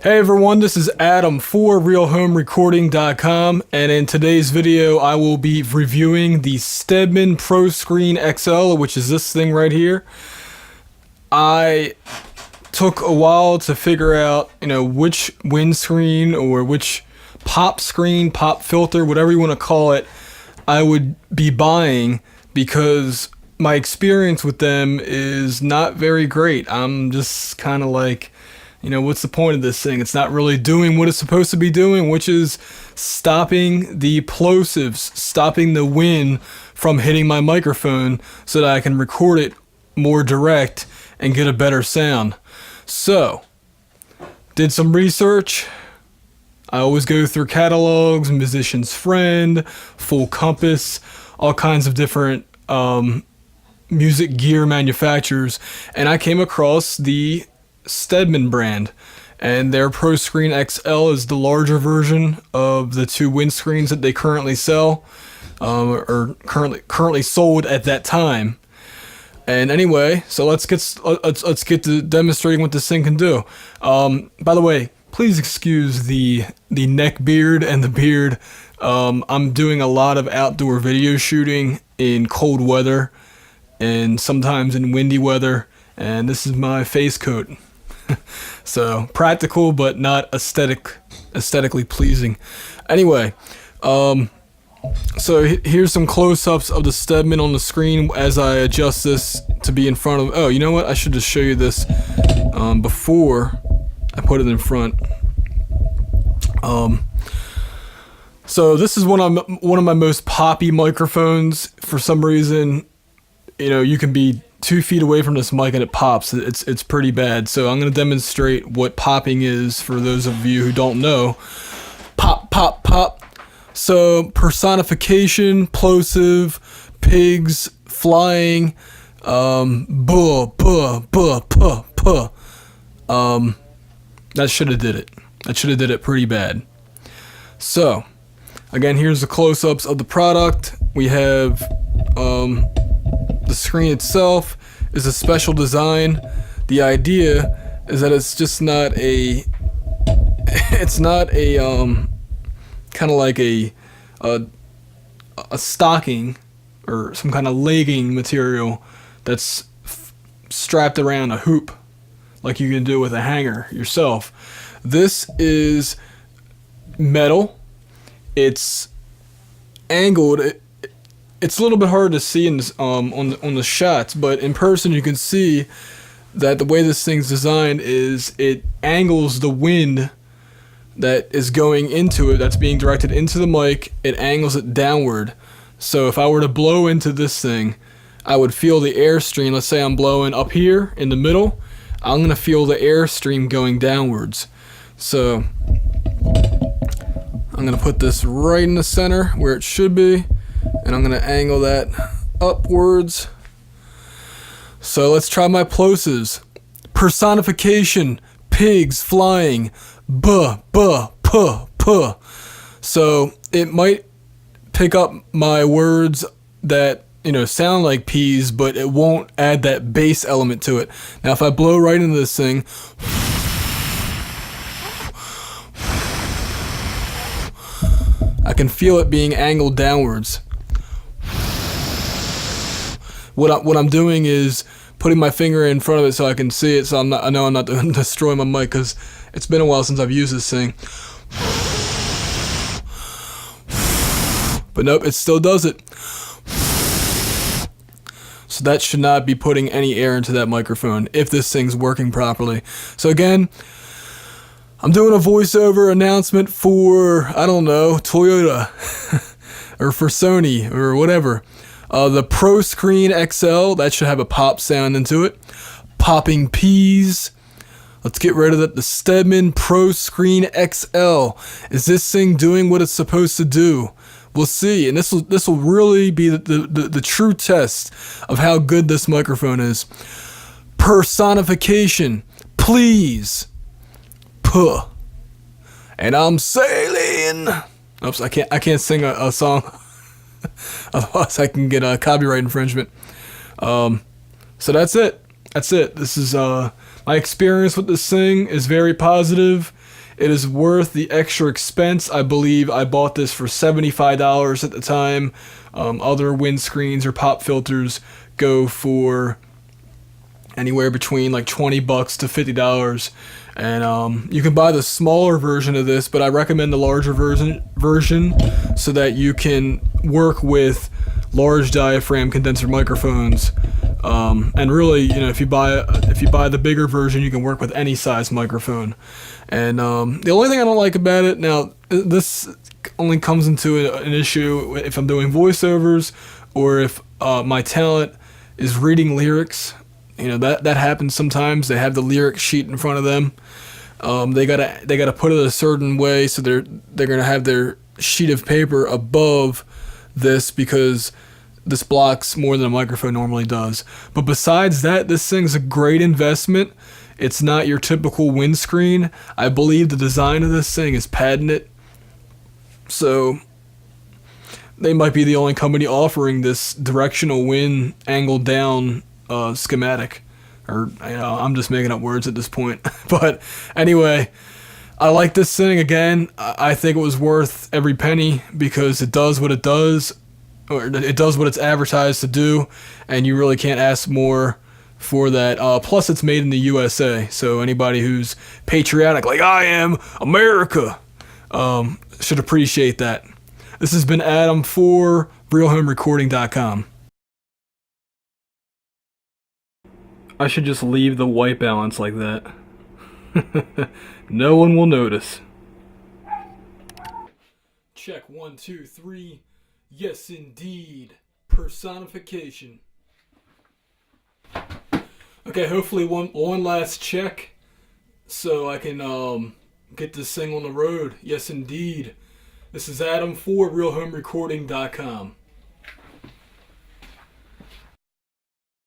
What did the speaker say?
Hey everyone, this is Adam for RealHomeRecording.com, and in today's video I will be reviewing the Stedman Proscreen XL, which is this thing right here. I took a while to figure out, which windscreen or which pop screen, pop filter, whatever you want to call it, I would be buying, because my experience with them is not very great. I'm just kind of like, what's the point of this thing? It's not really doing what it's supposed to be doing, which is stopping the plosives, stopping the wind from hitting my microphone so that I can record it more direct and get a better sound. So, did some research. I always go through catalogs, Musician's Friend, Full Compass, all kinds of different music gear manufacturers, and I came across the Stedman brand, and their Proscreen XL is the larger version of the two windscreens that they currently sell, or currently sold at that time. And anyway, so let's get to demonstrating what this thing can do. By the way, please excuse the neck beard and the beard. I'm doing a lot of outdoor video shooting in cold weather and sometimes in windy weather, and this is my face coat. So practical but not aesthetically pleasing. Anyway, so here's some close-ups of the Stedman on the screen as I adjust this to be in front of. Oh, you know what? I should just show you this before I put it in front. So this is one of my most poppy microphones. For some reason, you can be 2 feet away from this mic and it pops. It's pretty bad. So I'm going to demonstrate what popping is for those of you who don't know. Pop, pop, pop. So personification, plosive, pigs, flying, buh, buh, buh, puh, puh. That should have did it. That should have did it pretty bad. So, again, here's the close-ups of the product. We have the screen itself is a special design. The idea is that it's just not a, it's not a kind of like a stocking or some kind of legging material that's strapped around a hoop like you can do with a hanger yourself. This is metal. It's angled. It's a little bit hard to see in this, on the shots, but in person you can see that the way this thing's designed is it angles the wind that is going into it, that's being directed into the mic. It angles it downward. So if I were to blow into this thing, I would feel the airstream. Let's say I'm blowing up here in the middle, I'm going to feel the airstream going downwards. So I'm going to put this right in the center where it should be, and I'm going to angle that upwards. So let's try my plosives. Personification, pigs flying, buh, buh, puh, puh. So it might pick up my words that, sound like peas, but it won't add that bass element to it. Now if I blow right into this thing, I can feel it being angled downwards. What I'm doing is putting my finger in front of it so I can see it, so I know I'm not destroying my mic, because it's been a while since I've used this thing. But nope, it still does it. So that should not be putting any air into that microphone if this thing's working properly. So again, I'm doing a voiceover announcement for, I don't know, Toyota or for Sony or whatever. The Proscreen XL, that should have a pop sound into it. Popping peas. Let's get rid of that. The Stedman Proscreen XL. Is this thing doing what it's supposed to do? We'll see, and this will really be the true test of how good this microphone is. Personification, please, puh, and I'm sailing. Oops, I can't sing a song, otherwise I can get a copyright infringement. So that's it. This is my experience with this thing is very positive. It is worth the extra expense. I believe I bought this for $75 at the time. Other windscreens or pop filters go for anywhere between like $20 to $50. And you can buy the smaller version of this, but I recommend the larger version so that you can work with large diaphragm condenser microphones. And really, if you buy the bigger version, you can work with any size microphone. And the only thing I don't like about it, now this only comes into an issue if I'm doing voiceovers or if my talent is reading lyrics. That happens sometimes. They have the lyric sheet in front of them. They gotta put it a certain way, so they're gonna have their sheet of paper above this because this blocks more than a microphone normally does. But besides that, this thing's a great investment. It's not your typical windscreen. I believe the design of this thing is patented. So they might be the only company offering this directional wind angled down schematic. Or I'm just making up words at this point. But anyway, I like this thing. Again, I think it was worth every penny because it does what it does, or it does what it's advertised to do, and you really can't ask more for that. Plus, it's made in the USA, so anybody who's patriotic like I am, America, should appreciate that. This has been Adam for RealHomeRecording.com. I should just leave the white balance like that. No one will notice. Check 1, 2, 3. Yes, indeed. Personification. Okay, hopefully one last check so I can get this thing on the road. Yes, indeed. This is Adam for RealHomeRecording.com.